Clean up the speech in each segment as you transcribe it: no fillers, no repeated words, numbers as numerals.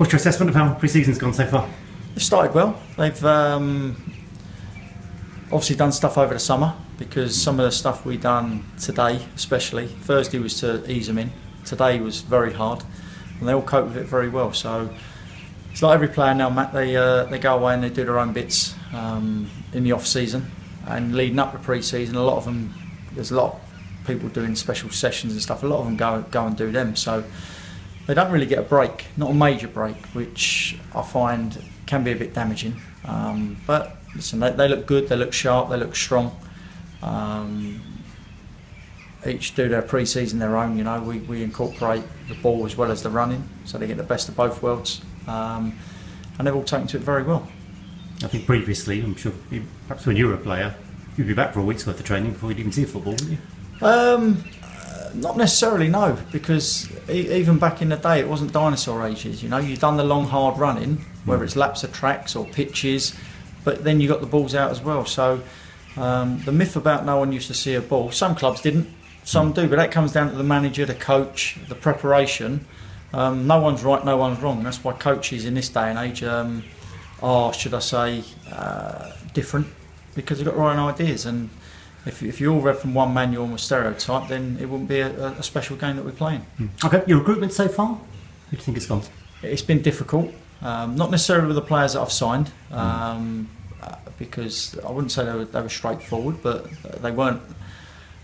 What's your assessment of how pre-season's gone so far? They've started well. They've obviously done stuff over the summer, because some of the stuff we done today, especially Thursday, was to ease them in. Today was very hard, and they all cope with it very well. So it's like every player now, Matt. They go away and they do their own bits in the off season and leading up to pre-season. A lot of them, there's a lot of people doing special sessions and stuff. A lot of them go and do them. So they don't really get a break, not a major break, which I find can be a bit damaging. But listen, they look good, they look sharp, they look strong. Each do their pre-season their own, you know. We incorporate the ball as well as the running, so they get the best of both worlds. And they've all taken to it very well. I think previously, I'm sure, perhaps when you were a player, you'd be back for a week's worth of training before you'd even see football, wouldn't you? Not necessarily, no, because even back in the day it wasn't dinosaur ages, you know. You've done the long hard running, whether it's laps of tracks or pitches, but then you got the balls out as well. So the myth about no one used to see a ball, some clubs didn't, some do, but that comes down to the manager, the coach, the preparation. No one's right, no one's wrong. That's why coaches in this day and age are, should I say, different, because they've got their own ideas. And if you all read from one manual and were stereotyped, then it wouldn't be a special game that we're playing. Okay, your recruitment so far? Who do you think it's gone? It's been difficult, not necessarily with the players that I've signed, because I wouldn't say they were straightforward, but they weren't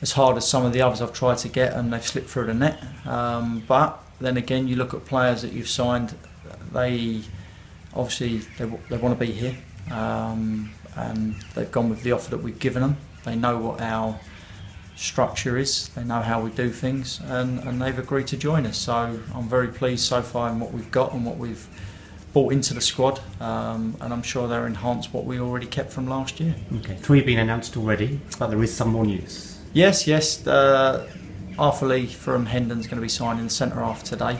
as hard as some of the others I've tried to get, and they've slipped through the net. But then again, you look at players that you've signed, they obviously they want to be here, and they've gone with the offer that we've given them. They know what our structure is, they know how we do things, and they've agreed to join us. So I'm very pleased so far in what we've got and what we've brought into the squad, and I'm sure they'll enhance what we already kept from last year. Okay, 3 have been announced already, but there is some more news. Yes. Arthur Lee from Hendon's going to be signing the centre half today,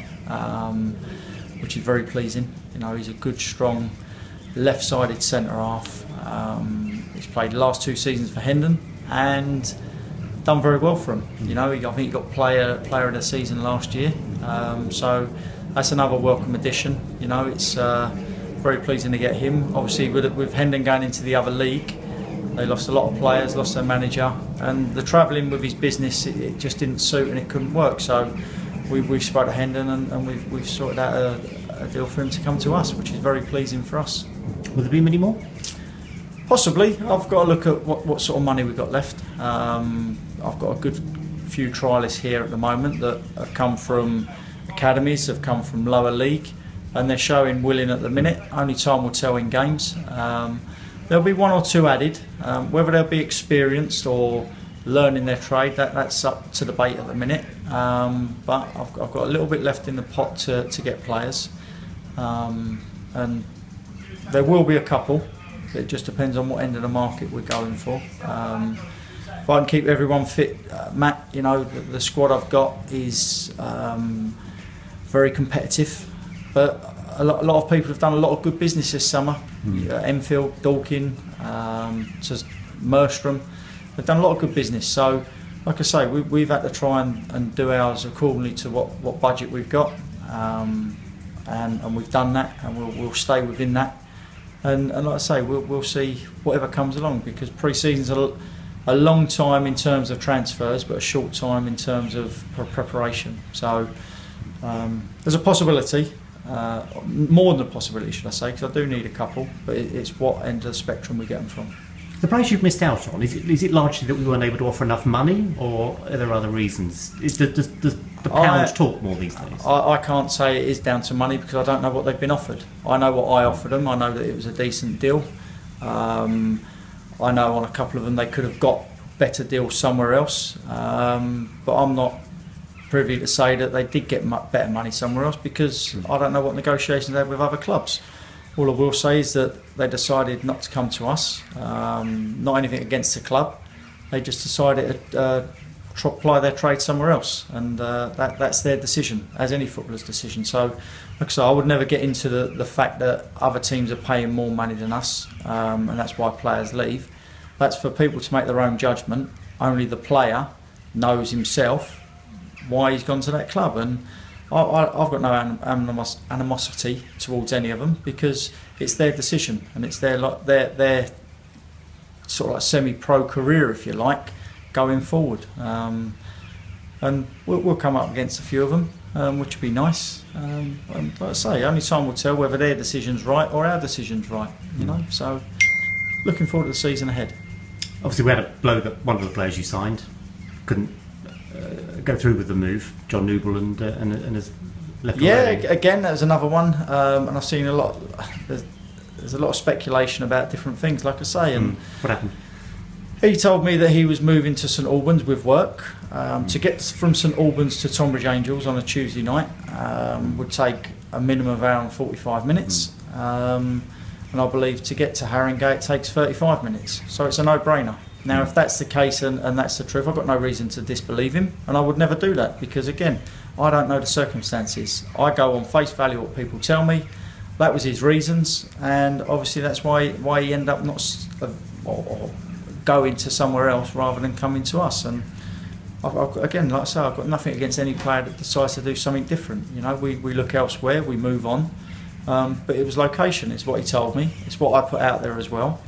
which is very pleasing. You know, he's a good, strong, left-sided centre half. He's played the last 2 seasons for Hendon and done very well for him. You know, I think he got player of the season last year. So that's another welcome addition. You know, it's very pleasing to get him. Obviously, with Hendon going into the other league, they lost a lot of players, lost their manager, and the travelling with his business, it just didn't suit and it couldn't work. So we've spoke to Hendon and we've sorted out a deal for him to come to us, which is very pleasing for us. Will there be many more? Possibly. I've got to look at what sort of money we've got left. I've got a good few trialists here at the moment that have come from academies, have come from lower league, and they're showing willing at the minute. Only time will tell in games. There'll be 1 or 2 added. Whether they'll be experienced or learning their trade, that's up to debate at the minute. But I've got a little bit left in the pot to get players, and there will be a couple. It just depends on what end of the market we're going for. If I can keep everyone fit, Matt, you know, the squad I've got is very competitive, but a lot of people have done a lot of good business this summer. Enfield, Dorking, Merstrom, they've done a lot of good business. So, like I say, we've had to try and do ours accordingly to what budget we've got, and we've done that, and we'll stay within that. And like I say, we'll see whatever comes along, because pre-season's a long time in terms of transfers, but a short time in terms of preparation. So there's a possibility. More than a possibility, should I say, because I do need a couple, but it's what end of the spectrum we get them from. The price you've missed out on, is it largely that we weren't able to offer enough money, or are there other reasons? Does the pound talk more these days? I can't say it is down to money, because I don't know what they've been offered. I know what I offered them. I know that it was a decent deal. I know on a couple of them they could have got better deals somewhere else, but I'm not privy to say that they did get better money somewhere else, because I don't know what negotiations they had with other clubs. All I will say is that they decided not to come to us, not anything against the club. They just decided to apply their trade somewhere else, and that's their decision, as any footballer's decision. So, like I say, I would never get into the fact that other teams are paying more money than us, and that's why players leave. That's for people to make their own judgment. Only the player knows himself why he's gone to that club, and I've got no animosity towards any of them, because it's their decision and it's their sort of like semi-pro career, if you like, going forward. And we'll come up against a few of them, which would be nice. And like I say, only time will tell whether their decision's right or our decision's right. You know, so looking forward to the season ahead. Obviously, we had a blow that one of the players you signed couldn't go through with the move, John Newble, and has left. Yeah, again, that was another one, and I've seen a lot. There's a lot of speculation about different things, like I say. And what happened? He told me that he was moving to St Albans with work. To get from St Albans to Tonbridge Angels on a Tuesday night would take a minimum of an hour and 45 minutes. And I believe to get to Haringey it takes 35 minutes. So it's a no-brainer. Now, if that's the case and that's the truth, I've got no reason to disbelieve him, and I would never do that, because, again, I don't know the circumstances. I go on face value what people tell me. That was his reasons, and obviously that's why he ended up not or going to somewhere else rather than coming to us. And again, like I say, I've got nothing against any player that decides to do something different. You know, we look elsewhere, we move on. But it was location, it's what he told me, it's what I put out there as well.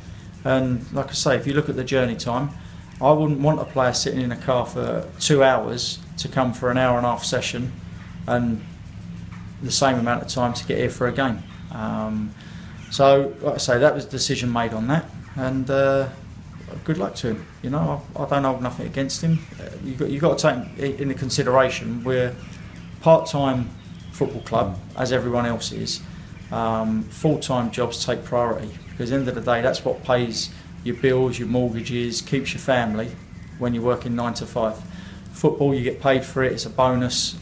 And like I say, if you look at the journey time, I wouldn't want a player sitting in a car for 2 hours to come for an hour and a half session and the same amount of time to get here for a game. So like I say, that was a decision made on that, and good luck to him. You know, I don't hold nothing against him. You've got to take into consideration we're part-time football club, as everyone else is. Full-time jobs take priority, because at the end of the day that's what pays your bills, your mortgages, keeps your family when you're working 9 to 5. Football, you get paid for it, it's a bonus,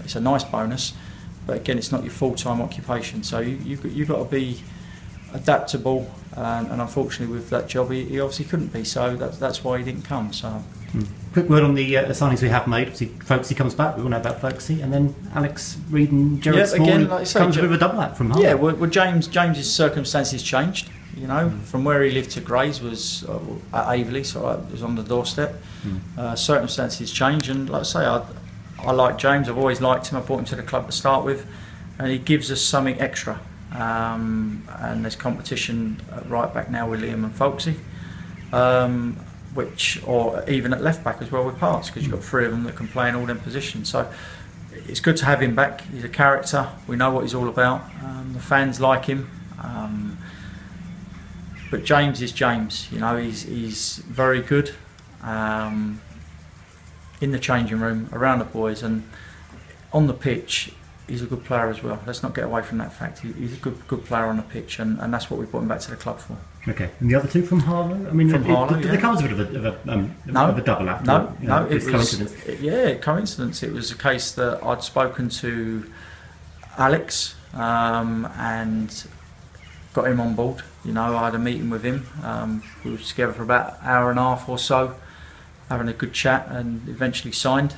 it's a nice bonus, but again it's not your full-time occupation, so you've got to be adaptable, and unfortunately with that job he obviously couldn't be, so that's why he didn't come. So quick word on the signings we have made. Obviously Folksy comes back, we all know about Folksy, and then Alex Reid and Gerard Small, again, like I say, comes with a double act from home. Yeah, well James's circumstances changed, you know, from where he lived to Grays was at Averley, so it was on the doorstep. Circumstances change, and like I say, I like James, I've always liked him, I brought him to the club to start with, and he gives us something extra. And there's competition right back now with Liam and Folksy, or even at left back as well with Parts, because you've got 3 of them that can play in all them positions. So it's good to have him back. He's a character, we know what he's all about, the fans like him, but James is James, you know, he's very good in the changing room, around the boys, and on the pitch he's a good player as well. Let's not get away from that fact. He's a good player on the pitch, and that's what we brought him back to the club for. Okay, and the other 2 from Harlow? I mean, there comes a bit of a double act. No, it was coincidence. Coincidence. It was a case that I'd spoken to Alex and got him on board. You know, I had a meeting with him. We were together for about an hour and a half or so, having a good chat, and eventually signed.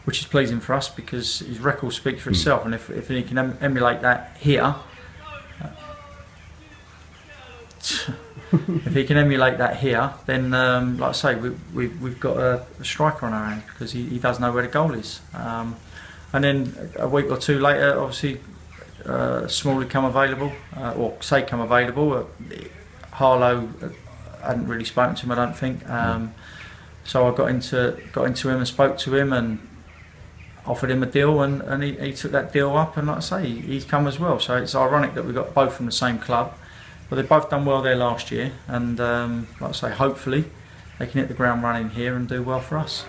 Which is pleasing for us, because his record speaks for itself, and if he can emulate that here, then like I say, we've got a striker on our hands, because he does know where the goal is. And then a week or 2 later, obviously, Smalley come available, Harlow hadn't really spoken to him, I don't think. So I got into him and spoke to him and offered him a deal, and he took that deal up, and like I say, he's come as well. So it's ironic that we got both from the same club, but they've both done well there last year, and like I say, hopefully they can hit the ground running here and do well for us.